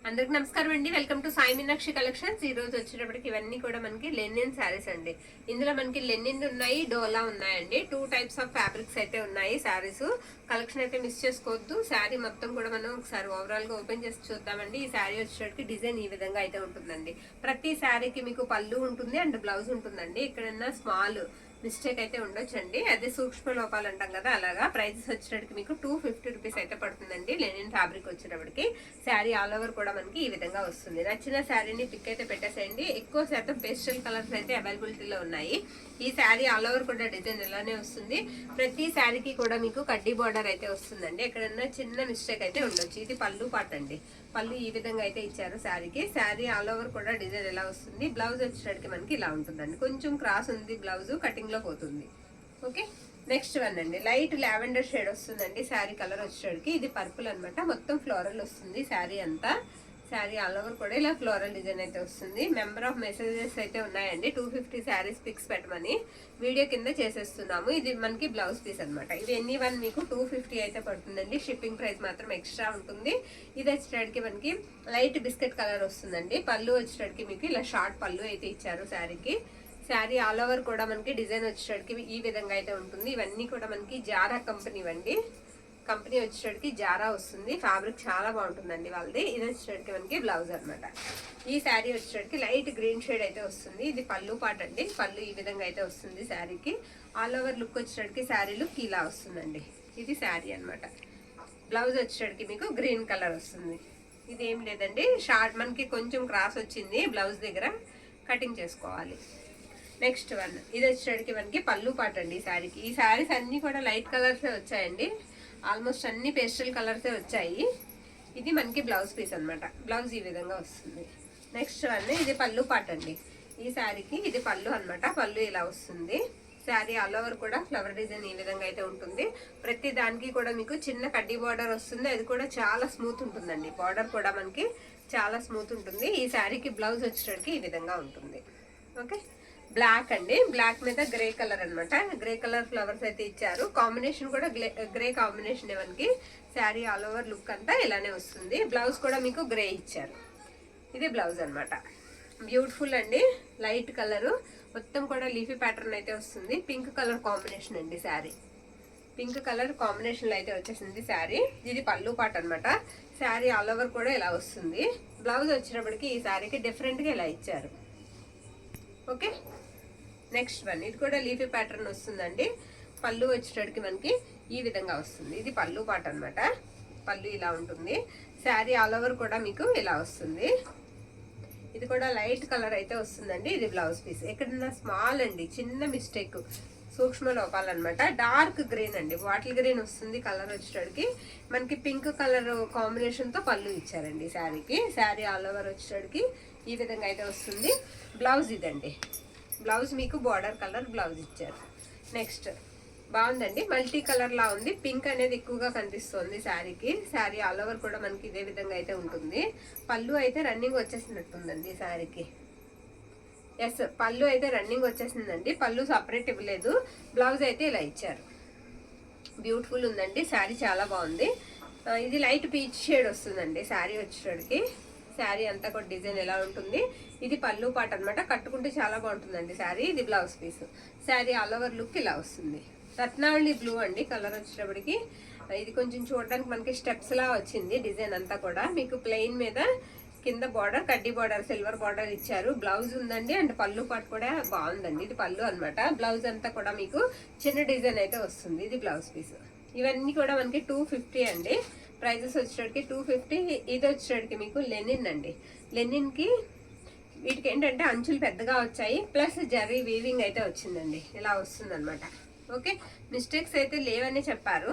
అందరికి నమస్కారం అండి. Welcome to Sai Meenakshi collections. ఈ రోజు వచ్చేటప్పటికి ఇవన్నీ కూడా మనకి లెనిన్ శారీస్ అండి. ఇందులో మనకి లెనిన్ ఉన్నాయి, డోలా ఉన్నాయండి. 2 టైప్స్ ఆఫ్ ఫ్యాబ్రిక్స్ అయితే ఉన్నాయి. శారీస్ కలెక్షన్ అయితే మిస్ చేసుకోవద్దు. శారీ మొత్తం కూడా మనం ఒకసారి ఓవరాల్ గా ఓపెన్ చేసి చూద్దామండి. ఈ శారీ వచ్చేటప్పటికి డిజైన్ ఈ విధంగా అయితే ఉంటుందండి. ప్రతి శారీకి మీకు పళ్ళు ఉంటుంది అండ్ బ్లౌజ్ ఉంటుందండి. ఇక్కడ స్మాల్ మిస్టేక్ అయితే ఉండొచ్చండి, అదే సూక్ష్మ లోపాలు అంటాం కదా, అలాగా. ప్రైజెస్ వచ్చేటప్పటికి మీకు 250 రూపీస్ అయితే పడుతుందండి. లెనిన్ ఫ్యాబ్రిక్ వచ్చేటప్పటికి శారీ ఆల్ ఓవర్ కూడా మనకి ఈ విధంగా వస్తుంది. నచ్చిన శారీని పిక్ అయితే పెట్టేసేయండి. ఎక్కువ శాతం పేస్టల్ కలర్స్ అయితే అవైలబిలిటీలో ఉన్నాయి. ఈ శారీ ఆల్ ఓవర్ కూడా డిజైన్ ఇలానే వస్తుంది. ప్రతి శారీకి కూడా మీకు కడ్డీ బార్డర్ అయితే వస్తుందండి. ఎక్కడన్నా చిన్న మిస్టేక్ అయితే ఉండొచ్చు. ఇది పళ్ళు పాట అండి. పళ్ళు ఈ విధంగా అయితే ఇచ్చారు శారీకి. శారీ ఆల్ ఓవర్ కూడా డిజైన్ ఎలా వస్తుంది. బ్లౌజ్ వచ్చేటప్పటికి మనకి ఇలా ఉంటుందండి. కొంచెం క్రాస్ ఉంది బ్లౌజ్, కటింగ్ లో పోతుంది. ఓకే, నెక్స్ట్ వన్ అండి. లైట్ లావెండర్ షేడ్ వస్తుందండి శారీ కలర్ వచ్చేటప్పటికి. ఇది పర్పుల్ అనమాట. మొత్తం ఫ్లోరల్ వస్తుంది శారీ అంతా. శారీ ఆల్ ఓవర్ కూడా ఇలా ఫ్లోరల్ డిజైన్ అయితే వస్తుంది. మెంబర్ ఆఫ్ మెసేజెస్ అయితే ఉన్నాయండి. 250 శారీస్ పిక్స్ పెట్టమని వీడియో కింద చేసేస్తున్నాము. ఇది మనకి బ్లౌజ్ పీస్ అనమాట. ఇది ఎన్ని వన్ మీకు 250 అయితే పడుతుందండి. షిప్పింగ్ ప్రైస్ మాత్రం ఎక్స్ట్రా ఉంటుంది. ఇది వచ్చేటప్పటికి మనకి లైట్ బిస్కెట్ కలర్ వస్తుందండి. పళ్ళు వచ్చేటప్పటికి మీకు ఇలా షార్ట్ పళ్ళు అయితే ఇచ్చారు శారీకి. శారీ ఆల్ ఓవర్ కూడా మనకి డిజైన్ వచ్చేటప్పటికి ఈ విధంగా అయితే ఉంటుంది. ఇవన్నీ కూడా మనకి జారా కంపెనీ అండి. కంపెనీ వచ్చేటప్పటికి జారా వస్తుంది. ఫ్యాబ్రిక్ చాలా బాగుంటుందండి వాళ్ళది. ఇది వచ్చేటప్పటికి మనకి బ్లౌజ్ అనమాట. ఈ శారీ వచ్చేటప్పటికి లైట్ గ్రీన్ షేడ్ అయితే వస్తుంది. ఇది పళ్ళు పాట అండి. పళ్ళు ఈ విధంగా అయితే వస్తుంది శారీకి. ఆల్ ఓవర్ లుక్ వచ్చేటప్పటికి శారీ లుక్ ఇలా వస్తుందండి. ఇది శారీ అనమాట. బ్లౌజ్ వచ్చేటప్పటికి మీకు గ్రీన్ కలర్ వస్తుంది. ఇది ఏం లేదండి, షార్ట్ మనకి కొంచెం క్రాస్ వచ్చింది బ్లౌజ్ దగ్గర, కటింగ్ చేసుకోవాలి. నెక్స్ట్ వన్, ఇది వచ్చేటప్పటికి మనకి పళ్ళు పాట అండి ఈ శారీకి. ఈ శారీస్ అన్ని కూడా లైట్ కలర్సే వచ్చాయండి. ఆల్మోస్ట్ అన్ని పేస్టల్ కలర్సే వచ్చాయి. ఇది మనకి బ్లౌజ్ పీస్ అనమాట. బ్లౌజ్ ఈ విధంగా వస్తుంది. నెక్స్ట్ వన్, ఇది పళ్ళు పాట అండి. ఈ శారీకి ఇది పళ్ళు అనమాట. పళ్ళు ఇలా వస్తుంది. శారీ ఆల్ ఓవర్ కూడా ఫ్లవర్ డిజైన్ ఈ విధంగా అయితే ఉంటుంది. ప్రతి దానికి కూడా మీకు చిన్న కడ్డీ బార్డర్ వస్తుంది. అది కూడా చాలా స్మూత్ ఉంటుందండి. బార్డర్ కూడా మనకి చాలా స్మూత్ ఉంటుంది. ఈ శారీకి బ్లౌజ్ వచ్చేటప్పటికి ఈ విధంగా ఉంటుంది. ఓకే, బ్లాక్ అండి. బ్లాక్ మీద గ్రే కలర్ అనమాట. గ్రే కలర్ ఫ్లవర్స్ అయితే ఇచ్చారు. కాంబినేషన్ కూడా గ్రే కాంబినేషన్ మనకి. శారీ ఆల్ ఓవర్ లుక్ అంతా ఇలానే వస్తుంది. బ్లౌజ్ కూడా మీకు గ్రే ఇచ్చారు. ఇది బ్లౌజ్ అనమాట. బ్యూటిఫుల్ అండి. లైట్ కలర్ మొత్తం కూడా లీఫీ ప్యాటర్న్ అయితే వస్తుంది. పింక్ కలర్ కాంబినేషన్ అండి శారీ. పింక్ కలర్ కాంబినేషన్ లో అయితే వచ్చేసింది శారీ. ఇది పళ్ళు పాట అనమాట. శారీ ఆల్ ఓవర్ కూడా ఇలా వస్తుంది. బ్లౌజ్ వచ్చినప్పటికి ఈ శారీకి డిఫరెంట్ గా ఇలా ఇచ్చారు. ఓకే, నెక్స్ట్ వన్, ఇది కూడా లీఫీ ప్యాటర్న్ వస్తుందండి. పళ్ళు వచ్చేటప్పటికి మనకి ఈ విధంగా వస్తుంది. ఇది పళ్ళు పాట అనమాట. పళ్ళు ఇలా ఉంటుంది. శారీ ఆల్ ఓవర్ కూడా మీకు ఇలా వస్తుంది. ఇది కూడా లైట్ కలర్ అయితే వస్తుందండి. ఇది బ్లౌజ్ పీస్. ఎక్కడన్నా స్మాల్ అండి, చిన్న మిస్టేక్, సూక్ష్మ లోపాలు అనమాట. డార్క్ గ్రీన్ అండి, బాటిల్ గ్రీన్ వస్తుంది కలర్ వచ్చేటప్పటికి. మనకి పింక్ కలర్ కాంబినేషన్ తో పళ్ళు ఇచ్చారండి శారీకి. శారీ ఆల్ ఓవర్ వచ్చేటప్పటికి ఈ విధంగా అయితే వస్తుంది. బ్లౌజ్ ఇదండి. బ్లౌజ్ మీకు బార్డర్ కలర్ బ్లౌజ్ ఇచ్చారు. నెక్స్ట్ బాగుందండి, మల్టీ కలర్ లా ఉంది. పింక్ అనేది ఎక్కువగా కనిపిస్తుంది శారీకి. శారీ ఆల్ ఓవర్ కూడా మనకి ఇదే విధంగా అయితే ఉంటుంది. పళ్ళు అయితే రన్నింగ్ వచ్చేసినట్టుందండి శారీకి. ఎస్, పళ్ళు అయితే రన్నింగ్ వచ్చేసిందండి. పళ్ళు సపరేట్ ఇవ్వలేదు. బ్లౌజ్ అయితే ఇలా ఇచ్చారు. బ్యూటిఫుల్ ఉందండి శారీ, చాలా బాగుంది. ఇది లైట్ పీచ్ షేడ్ వస్తుందండి శారీ వచ్చేటప్పటికి. శారీ అంతా కూడా డిజైన్ ఎలా ఉంటుంది. ఇది పళ్ళు పాట అనమాట. కట్టుకుంటే చాలా బాగుంటుందండి శారీ. ఇది blouse piece. Sari all over look ఇలా వస్తుంది. రత్నావళి బ్లూ అండి కలర్ వచ్చేటప్పటికి. ఇది కొంచెం చూడడానికి మనకి స్టెప్స్ లా వచ్చింది డిజైన్ అంతా కూడా. మీకు ప్లెయిన్ మీద కింద బార్డర్ కడ్డీ బార్డర్ సిల్వర్ బార్డర్ ఇచ్చారు. బ్లౌజ్ ఉందండి అండ్ పళ్ళు పాట కూడా బాగుందండి. ఇది పళ్ళు అనమాట. బ్లౌజ్ అంతా కూడా మీకు చిన్న డిజైన్ అయితే వస్తుంది. ఇది బ్లౌజ్ పీస్. ఇవన్నీ కూడా మనకి 250 అండి. ప్రైజెస్ వచ్చేటప్పటికి 250. ఇది వచ్చేటప్పటికి మీకు లెనిన్ అండి. లెనిన్ కి వీటికి ఏంటంటే అంచులు పెద్దగా వచ్చాయి, ప్లస్ జరీ వీవింగ్ అయితే వచ్చిందండి. ఇలా వస్తుంది అనమాట. ఓకే, మిస్టేక్స్ అయితే లేవని చెప్పారు.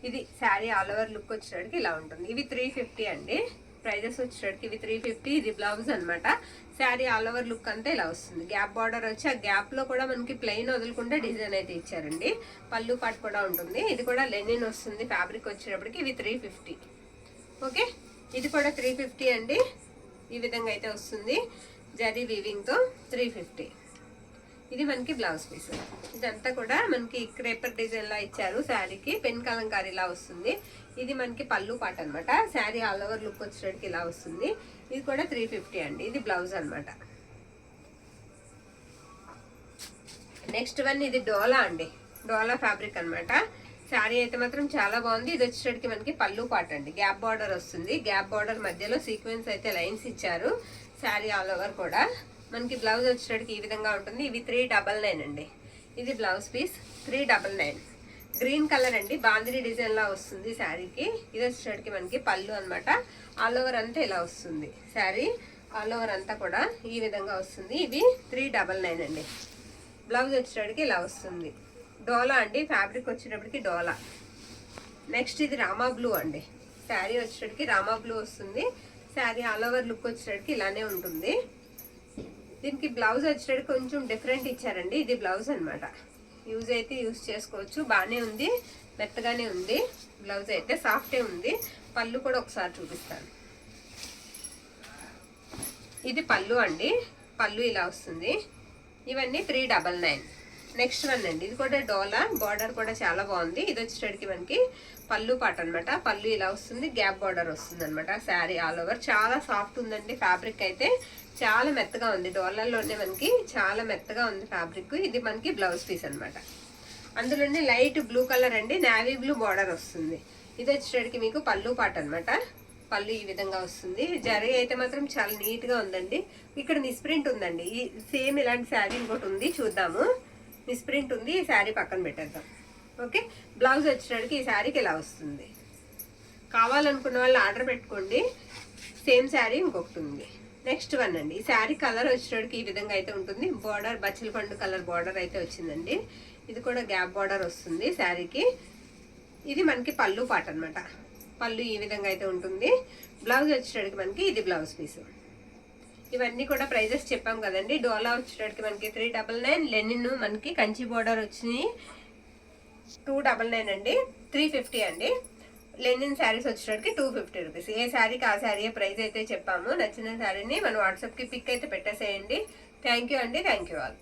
ఇది శారీ ఆల్ ఓవర్ లుక్ వచ్చేటప్పటికి ఇలా ఉంటుంది. ఇవి 350 అండి. ప్రైజెస్ వచ్చేటప్పటికి ఇవి 350. ఇది బ్లౌజ్ అనమాట. శారీ ఆల్ ఓవర్ లుక్ అంతా ఇలా వస్తుంది. గ్యాప్ బార్డర్ వచ్చి ఆ గ్యాప్ లో కూడా మనకి ప్లెయిన్ వదులుకుంటే డిజైన్ అయితే ఇచ్చారండి. పళ్ళు పాటు కూడా ఉంటుంది. ఇది కూడా లెనిన్ వస్తుంది. ఫ్యాబ్రిక్ వచ్చేటప్పటికి ఇవి 350. ఓకే, ఇది కూడా 350 అండి. ఈ విధంగా అయితే వస్తుంది జరీ వీవింగ్ తో 350. ఇది మనకి బ్లౌజ్ పీస్. ఇదంతా కూడా మనకి క్రేపర్ డిజైన్ లా ఇచ్చారు. శారీకి పెన్ కలంకారీ ఇలా వస్తుంది. ఇది మనకి పళ్ళు పాట అనమాట. శారీ ఆల్ ఓవర్ లుక్ వచ్చేటికి ఇలా వస్తుంది. ఇది కూడా 350 అండి. ఇది బ్లౌజ్ అనమాట. నెక్స్ట్ వన్ ఇది డోలా అండి. డోలా ఫ్యాబ్రిక్ అనమాట. శారీ అయితే మాత్రం చాలా బాగుంది. ఇది వచ్చేటికి మనకి పళ్ళు పాట అండి. గ్యాప్ బార్డర్ వస్తుంది. గ్యాప్ బార్డర్ మధ్యలో సీక్వెన్స్ అయితే లైన్స్ ఇచ్చారు. శారీ ఆల్ ఓవర్ కూడా మనకి బ్లౌజ్ వచ్చేటికి ఈ విధంగా ఉంటుంది. ఇవి 399 అండి. ఇది బ్లౌజ్ పీస్ 399. గ్రీన్ కలర్ అండి. బాందిని డిజైన్ లా వస్తుంది శారీకి. ఇది వచ్చేటికి మనకి పళ్ళు అనమాట. ఆల్ ఓవర్ అంతా ఇలా వస్తుంది. శారీ ఆల్ ఓవర్ అంతా కూడా ఈ విధంగా వస్తుంది. ఇవి 399 అండి. బ్లౌజ్ వచ్చేటికి ఇలా వస్తుంది. డోలా అండి. ఫ్యాబ్రిక్ వచ్చేటప్పటికి డోలా. నెక్స్ట్ ఇది రామా బ్లూ అండి. శారీ వచ్చేటికి రామా బ్లూ వస్తుంది. శారీ ఆల్ ఓవర్ లుక్ వచ్చేటికి ఇలానే ఉంటుంది. దీనికి బ్లౌజ్ వచ్చేటికి కొంచెం డిఫరెంట్ ఇచ్చారండి. ఇది బ్లౌజ్ అనమాట. యూజ్ అయితే యూజ్ చేసుకోవచ్చు. బాగానే ఉంది, మెత్తగానే ఉంది. బ్లౌజ్ అయితే సాఫ్టే ఉంది. పళ్ళు కూడా ఒకసారి చూపిస్తాను. ఇది పళ్ళు అండి. పళ్ళు ఇలా వస్తుంది. ఇవన్నీ 399. నెక్స్ట్ వన్ అండి. ఇది కూడా డోలా. బార్డర్ కూడా చాలా బాగుంది. ఇది వచ్చేటికి మనకి పళ్ళు పాట అనమాట. పళ్ళు ఇలా వస్తుంది. గ్యాప్ బార్డర్ వస్తుంది అనమాట. శారీ ఆల్ ఓవర్ చాలా సాఫ్ట్ ఉందండి. ఫ్యాబ్రిక్ అయితే చాలా మెత్తగా ఉంది. డోలాలోనే మనకి చాలా మెత్తగా ఉంది ఫ్యాబ్రిక్. ఇది మనకి బ్లౌజ్ పీస్ అనమాట. అందులోనే లైట్ బ్లూ కలర్ అండి. నావీ బ్లూ బార్డర్ వస్తుంది. ఇది వచ్చేటికి మీకు పళ్ళు పాట అనమాట. పళ్ళు ఈ విధంగా వస్తుంది. జరీ అయితే మాత్రం చాలా నీట్ గా ఉందండి. ఇక్కడ మిస్ప్రింట్ ఉందండి. ఈ సేమ్ ఇలాంటి శారీ ఇంకోటి ఉంది, చూద్దాము. మిస్ప్రింట్ ఉంది. ఈ శారీ పక్కన పెట్టేద్దాం. ఓకే. బ్లౌజ్ వచ్చేటికి ఈ శారీకి ఇలా వస్తుంది. కావాలనుకున్న వాళ్ళు ఆర్డర్ పెట్టుకోండి. సేమ్ శారీ ఇంకొకటి ఉంది. నెక్స్ట్ వన్ అండి. ఈ శారీ కలర్ వచ్చేటికి ఈ విధంగా అయితే ఉంటుంది. బార్డర్ బచ్చల పండు కలర్ బార్డర్ అయితే వచ్చిందండి. ఇది కూడా గ్యాప్ బార్డర్ వస్తుంది శారీకి. ఇది మనకి పళ్ళు పాట అనమాట. పళ్ళు ఈ విధంగా అయితే ఉంటుంది. బ్లౌజ్ వచ్చేటికి మనకి ఇది బ్లౌజ్ పీస్. ఇవన్నీ కూడా ప్రైజెస్ చెప్పాం కదండి. డోలా వచ్చేటికి మనకి 399. లెనిన్ మనకి కంచి బార్డర్ వచ్చినాయి 299 అండి. 350 అండి. లెనిన్ శారీస్ వచ్చేటికి 250 రూపీస్. ఏ శారీకి ఆ శారీ ప్రైస్ అయితే చెప్పాము. నచ్చిన శారీని మన వాట్సాప్కి పిక్ అయితే పెట్టేసేయండి. థ్యాంక్ యూ అండి. Thank you all.